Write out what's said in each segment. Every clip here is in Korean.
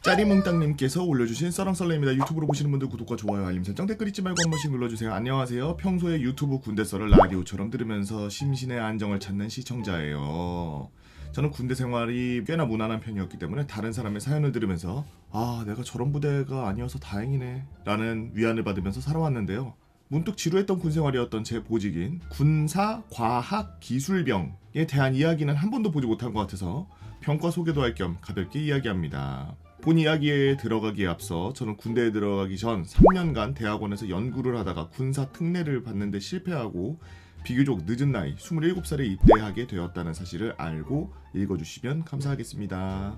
짜리몽땅님께서 올려주신 썰렁썰레입니다. 유튜브로 보시는 분들 구독과 좋아요, 알림 설정, 댓글 잊지 말고 한 번씩 눌러주세요. 안녕하세요. 평소에 유튜브 군대 썰을 라디오처럼 들으면서 심신의 안정을 찾는 시청자예요. 저는 군대 생활이 꽤나 무난한 편이었기 때문에 다른 사람의 사연을 들으면서 아, 내가 저런 부대가 아니어서 다행이네 라는 위안을 받으면서 살아왔는데요. 문득 지루했던 군생활이었던 제 보직인 군사과학기술병에 대한 이야기는 한 번도 보지 못한 것 같아서 병과 소개도 할 겸 가볍게 이야기합니다. 본 이야기에 들어가기에 앞서 저는 군대에 들어가기 전 3년간 대학원에서 연구를 하다가 군사 특례를 받는데 실패하고 비교적 늦은 나이 27살에 입대하게 되었다는 사실을 알고 읽어주시면 감사하겠습니다.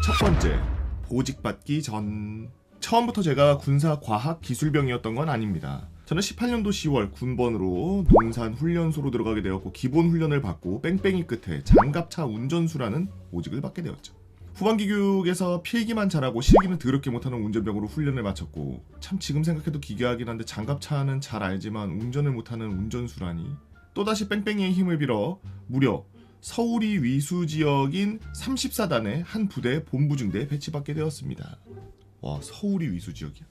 첫 번째, 보직받기 전. 처음부터 제가 군사과학기술병이었던 건 아닙니다. 저는 18년도 10월 군번으로 논산 훈련소로 들어가게 되었고 기본 훈련을 받고 뺑뺑이 끝에 장갑차 운전수라는 보직을 받게 되었죠. 후반기 교육에서 필기만 잘하고 실기는 더럽게 못하는 운전병으로 훈련을 마쳤고 참 지금 생각해도 기괴하긴 한데 장갑차는 잘 알지만 운전을 못하는 운전수라니. 또다시 뺑뺑이의 힘을 빌어 무려 서울이 위수 지역인 34단의 한 부대 본부중대에 배치받게 되었습니다. 와, 서울이 위수 지역이야.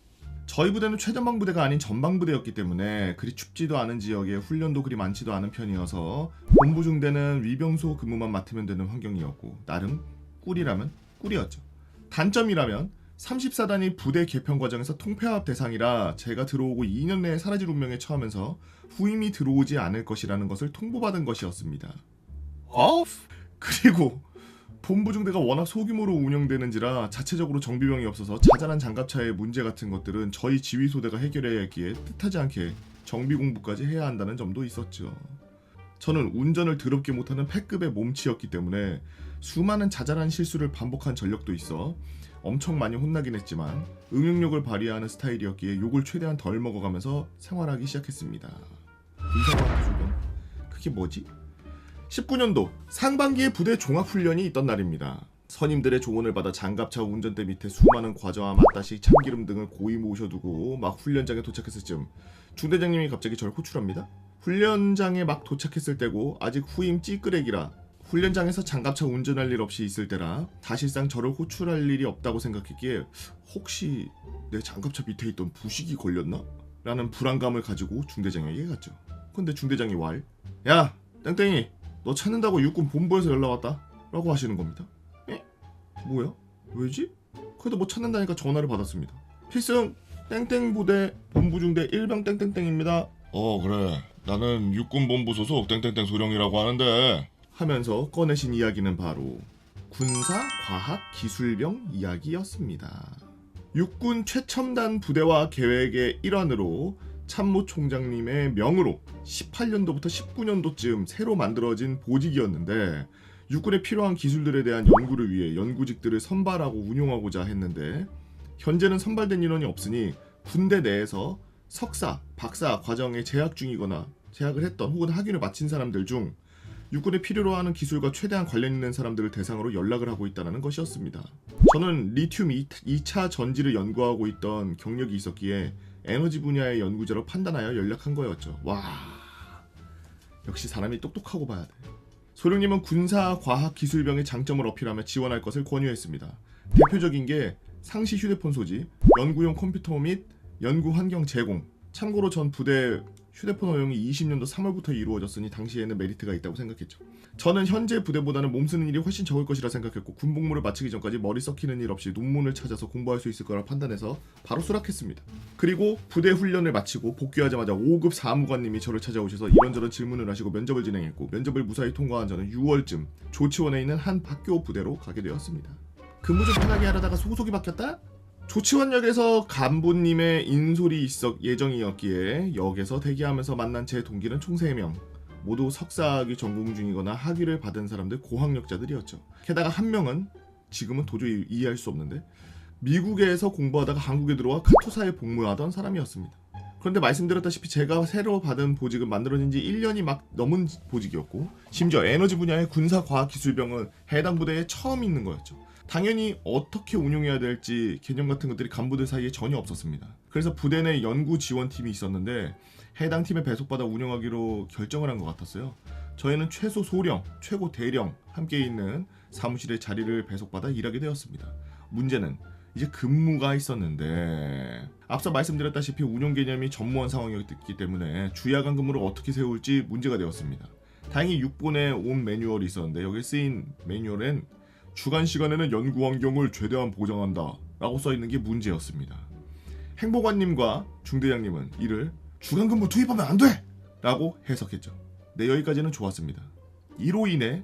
저희 부대는 최전방 부대가 아닌 전방 부대였기 때문에 그리 춥지도 않은 지역에 훈련도 그리 많지도 않은 편이어서 본부중대는 위병소 근무만 맡으면 되는 환경이었고 나름 꿀이라면 꿀이었죠. 단점이라면 34단이 부대 개편 과정에서 통폐합 대상이라 제가 들어오고 2년 내에 사라질 운명에 처하면서 후임이 들어오지 않을 것이라는 것을 통보받은 것이었습니다. 그리고 본부중대가 워낙 소규모로 운영되는지라 자체적으로 정비병이 없어서 자잘한 장갑차의 문제 같은 것들은 저희 지휘소대가 해결해야 했기에 뜻하지 않게 정비 공부까지 해야 한다는 점도 있었죠. 저는 운전을 더럽게 못하는 패급의 몸치였기 때문에 수많은 자잘한 실수를 반복한 전력도 있어 엄청 많이 혼나긴 했지만 응용력을 발휘하는 스타일이었기에 욕을 최대한 덜 먹어가면서 생활하기 시작했습니다. 군사과학기술병? 그게 뭐지? 19년도 상반기에 부대 종합훈련이 있던 날입니다. 선임들의 조언을 받아 장갑차 운전대 밑에 수많은 과자와 맛다시 참기름 등을 고이 모셔두고 막 훈련장에 도착했을 즈음 중대장님이 갑자기 저를 호출합니다. 훈련장에 막 도착했을 때고 아직 후임 찌끄레기라 훈련장에서 장갑차 운전할 일 없이 있을 때라 사실상 저를 호출할 일이 없다고 생각했기에 혹시 내 장갑차 밑에 있던 부식이 걸렸나? 라는 불안감을 가지고 중대장에게 갔죠. 근데 중대장이 야 땡땡이 너 찾는다고 육군 본부에서 연락 왔다 라고 하시는 겁니다. 에? 뭐야? 왜지? 그래도 뭐 찾는다니까 전화를 받았습니다. 필승 땡땡 부대 본부중대 1병 땡땡땡입니다. 그래. 나는 육군본부 소속 땡땡땡 소령이라고 하는데 하면서 꺼내신 이야기는 바로 군사과학기술병 이야기였습니다. 육군 최첨단 부대화 계획의 일환으로 참모총장님의 명으로 18년도부터 19년도쯤 새로 만들어진 보직이었는데 육군에 필요한 기술들에 대한 연구를 위해 연구직들을 선발하고 운용하고자 했는데 현재는 선발된 인원이 없으니 군대 내에서 석사, 박사 과정에 재학 중이거나 재학을 했던 혹은 학위를 마친 사람들 중 육군에 필요로 하는 기술과 최대한 관련 있는 사람들을 대상으로 연락을 하고 있다는 것이었습니다. 저는 리튬 2차 전지를 연구하고 있던 경력이 있었기에 에너지 분야의 연구자로 판단하여 연락한 거였죠. 와, 역시 사람이 똑똑하고 봐야 돼. 소령님은 군사과학기술병의 장점을 어필하며 지원할 것을 권유했습니다. 대표적인 게 상시 휴대폰 소지, 연구용 컴퓨터 및 연구 환경 제공. 참고로 전 부대 휴대폰 허용이 20년도 3월부터 이루어졌으니 당시에는 메리트가 있다고 생각했죠. 저는 현재 부대보다는 몸 쓰는 일이 훨씬 적을 것이라 생각했고 군복무를 마치기 전까지 머리 썩히는 일 없이 논문을 찾아서 공부할 수 있을 거라 판단해서 바로 수락했습니다. 그리고 부대 훈련을 마치고 복귀하자마자 5급 사무관님이 저를 찾아오셔서 이런저런 질문을 하시고 면접을 진행했고 면접을 무사히 통과한 저는 6월쯤 조치원에 있는 한 학교 부대로 가게 되었습니다. 근무 좀 편하게 하려다가 소속이 바뀌었다? 조치원역에서 간부님의 인솔이 있을 예정이었기에 역에서 대기하면서 만난 제 동기는 총 3명. 모두 석사학위 전공 중이거나 학위를 받은 사람들 고학력자들이었죠. 게다가 한 명은 지금은 도저히 이해할 수 없는데 미국에서 공부하다가 한국에 들어와 카투사에 복무하던 사람이었습니다. 그런데 말씀드렸다시피 제가 새로 받은 보직은 만들어진 지 1년이 막 넘은 보직이었고 심지어 에너지 분야의 군사과학기술병은 해당 부대에 처음 있는 거였죠. 당연히 어떻게 운용해야 될지 개념 같은 것들이 간부들 사이에 전혀 없었습니다. 그래서 부대 내 연구 지원팀이 있었는데 해당 팀에 배속받아 운영하기로 결정을 한 것 같았어요. 저희는 최소 소령, 최고 대령 함께 있는 사무실에 자리를 배속받아 일하게 되었습니다. 문제는 이제 근무가 있었는데 앞서 말씀드렸다시피 운용 개념이 전무한 상황이었기 때문에 주야간 근무를 어떻게 세울지 문제가 되었습니다. 다행히 6본에 온 매뉴얼이 있었는데 여기 쓰인 매뉴얼엔 주간 시간에는 연구 환경을 최대한 보장한다 라고 써있는 게 문제였습니다. 행보관님과 중대장님은 이를 주간 근무 투입하면 안 돼! 라고 해석했죠. 네, 여기까지는 좋았습니다. 이로 인해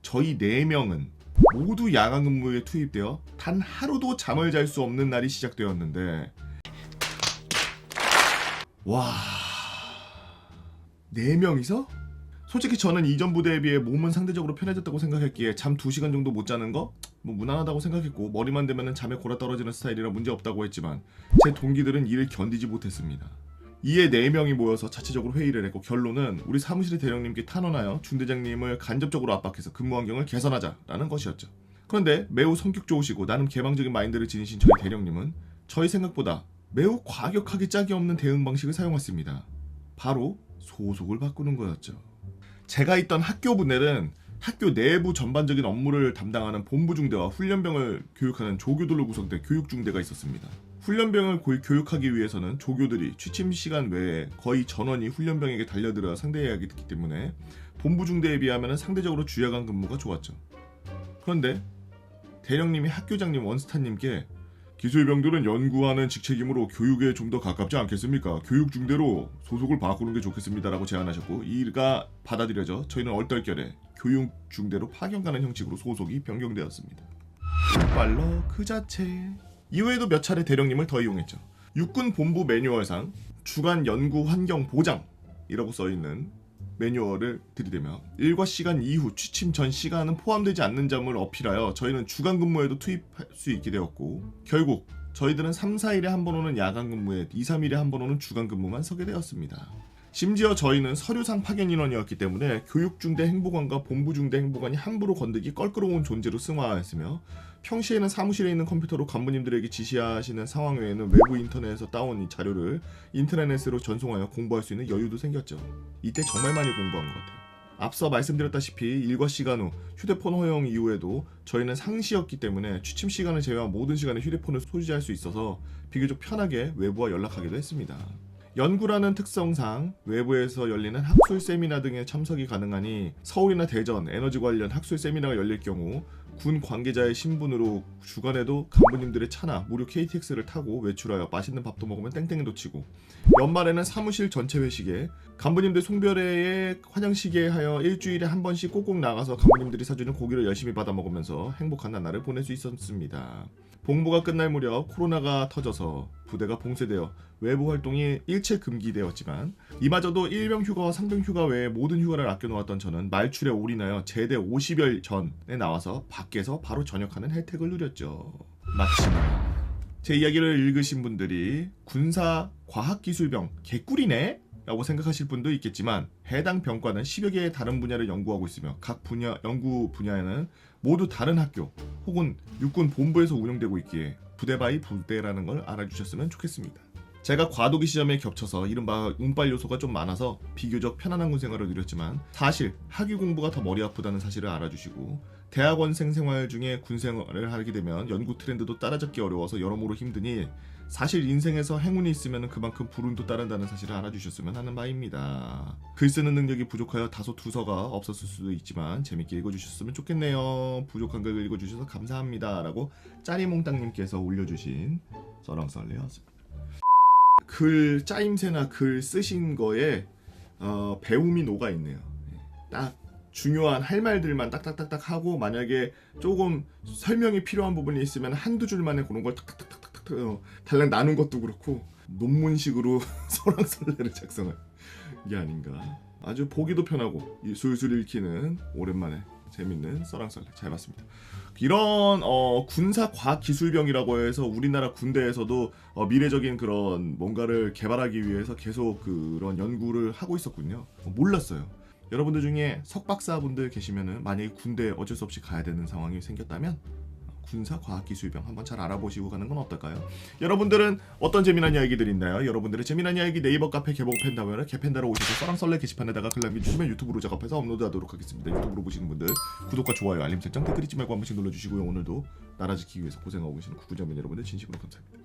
저희 4명은 모두 야간 근무에 투입되어 단 하루도 잠을 잘 수 없는 날이 시작되었는데 와... 4명이서? 솔직히 저는 이전 부대에 비해 몸은 상대적으로 편해졌다고 생각했기에 잠 2시간 정도 못 자는 거? 뭐 무난하다고 생각했고 머리만 대면 잠에 골아 떨어지는 스타일이라 문제없다고 했지만 제 동기들은 이를 견디지 못했습니다. 이에 4명이 모여서 자체적으로 회의를 했고 결론은 우리 사무실의 대령님께 탄원하여 중대장님을 간접적으로 압박해서 근무 환경을 개선하자라는 것이었죠. 그런데 매우 성격 좋으시고 나름 개방적인 마인드를 지니신 저희 대령님은 저희 생각보다 매우 과격하게 짝이 없는 대응 방식을 사용했습니다. 바로 소속을 바꾸는 거였죠. 제가 있던 학교 분들은 학교 내부 전반적인 업무를 담당하는 본부중대와 훈련병을 교육하는 조교들로 구성된 교육중대가 있었습니다. 훈련병을 교육하기 위해서는 조교들이 취침 시간 외에 거의 전원이 훈련병에게 달려들어 상대해야 하기 때문에 본부중대에 비하면 상대적으로 주야간 근무가 좋았죠. 그런데 대령님이 학교장님 원스타님께 기술병들은 연구하는 직책이므로 교육에 좀 더 가깝지 않겠습니까? 교육중대로 소속을 바꾸는 게 좋겠습니다라고 제안하셨고 이가 받아들여져 저희는 얼떨결에 교육중대로 파견가는 형식으로 소속이 변경되었습니다. 빨러 그 자체. 이후에도 몇 차례 대령님을 더 이용했죠. 육군 본부 매뉴얼상 주간 연구 환경 보장이라고 써있는 매뉴얼을 들이대며 일과 시간 이후 취침 전 시간은 포함되지 않는 점을 어필하여 저희는 주간 근무에도 투입할 수 있게 되었고 결국 저희들은 3, 4일에 한 번 오는 야간 근무에 2, 3일에 한 번 오는 주간 근무만 서게 되었습니다. 심지어 저희는 서류상 파견 인원이었기 때문에 교육중대 행보관과 본부중대 행보관이 함부로 건드기 껄끄러운 존재로 승화하였으며 평시에는 사무실에 있는 컴퓨터로 간부님들에게 지시하시는 상황 외에는 외부 인터넷에서 따온 이 자료를 인트라넷으로 전송하여 공부할 수 있는 여유도 생겼죠. 이때 정말 많이 공부한 것 같아요. 앞서 말씀드렸다시피 일과 시간 후 휴대폰 허용 이후에도 저희는 상시였기 때문에 취침 시간을 제외한 모든 시간에 휴대폰을 소지할 수 있어서 비교적 편하게 외부와 연락하기도 했습니다. 연구라는 특성상 외부에서 열리는 학술 세미나 등에 참석이 가능하니 서울이나 대전 에너지 관련 학술 세미나가 열릴 경우 군 관계자의 신분으로 주간에도 간부님들의 차나 무료 KTX를 타고 외출하여 맛있는 밥도 먹으면 땡땡이도 치고 연말에는 사무실 전체 회식에 간부님들 송별회에 환영식에 하여 일주일에 한 번씩 꼭꼭 나가서 간부님들이 사주는 고기를 열심히 받아 먹으면서 행복한 나날을 보낼 수 있었습니다. 복무가 끝날 무렵 코로나가 터져서 부대가 봉쇄되어 외부 활동이 일체 금기되었지만 이마저도 일병 휴가와 상병 휴가 외에 모든 휴가를 아껴놓았던 저는 말출에 올인하여 제대 50여 전에 나와서 밖에서 바로 전역하는 혜택을 누렸죠. 마치나 제 이야기를 읽으신 분들이 군사 과학기술병 개꿀이네? 라고 생각하실 분도 있겠지만 해당 병과는 10여 개의 다른 분야를 연구하고 있으며 각 분야 연구 분야에는 모두 다른 학교 혹은 육군 본부에서 운영되고 있기에 부대 바이 부대라는 걸 알아주셨으면 좋겠습니다. 제가 과도기 시점에 겹쳐서 이른바 운빨 요소가 좀 많아서 비교적 편안한 군 생활을 누렸지만 사실 학위 공부가 더 머리 아프다는 사실을 알아주시고 대학원생 생활 중에 군 생활을 하게 되면 연구 트렌드도 따라잡기 어려워서 여러모로 힘드니 사실 인생에서 행운이 있으면 그만큼 불운도 따른다는 사실을 알아주셨으면 하는 바입니다. 글 쓰는 능력이 부족하여 다소 두서가 없었을 수도 있지만 재밌게 읽어주셨으면 좋겠네요. 부족한 글 읽어주셔서 감사합니다 라고 짜리몽땅님께서 올려주신 썰렁썰레였습니다. 글 짜임새나 글 쓰신 거에 배움이 녹아있네요. 딱 중요한 할 말들만 딱딱딱딱 하고 만약에 조금 설명이 필요한 부분이 있으면 한두 줄만에 그런 걸 탁탁탁탁탁 달랑 나눈 것도 그렇고 논문식으로 설왕설래를 작성한 게 아닌가. 아주 보기도 편하고 술술 읽히는 오랜만에 재밌는 설왕설래 잘 봤습니다. 이런 군사 과학 기술병이라고 해서 우리나라 군대에서도 미래적인 그런 뭔가를 개발하기 위해서 계속 그런 연구를 하고 있었군요. 몰랐어요. 여러분들 중에 석박사분들 계시면은 만약에 군대 어쩔 수 없이 가야 되는 상황이 생겼다면 군사과학기술병 한번 잘 알아보시고 가는 건 어떨까요? 여러분들은 어떤 재미난 이야기들이 있나요? 여러분들의 재미난 이야기 네이버 카페 개봉 팬다면 개팬다로 오셔서 써랑 썰레 게시판에다가 글 남겨주시면 유튜브로 작업해서 업로드하도록 하겠습니다. 유튜브로 보시는 분들 구독과 좋아요 알림 설정 댓글 잊지 말고 한 번씩 눌러주시고요. 오늘도 나라 지키기 위해서 고생하고 계시는 구구자매 여러분들 진심으로 감사합니다.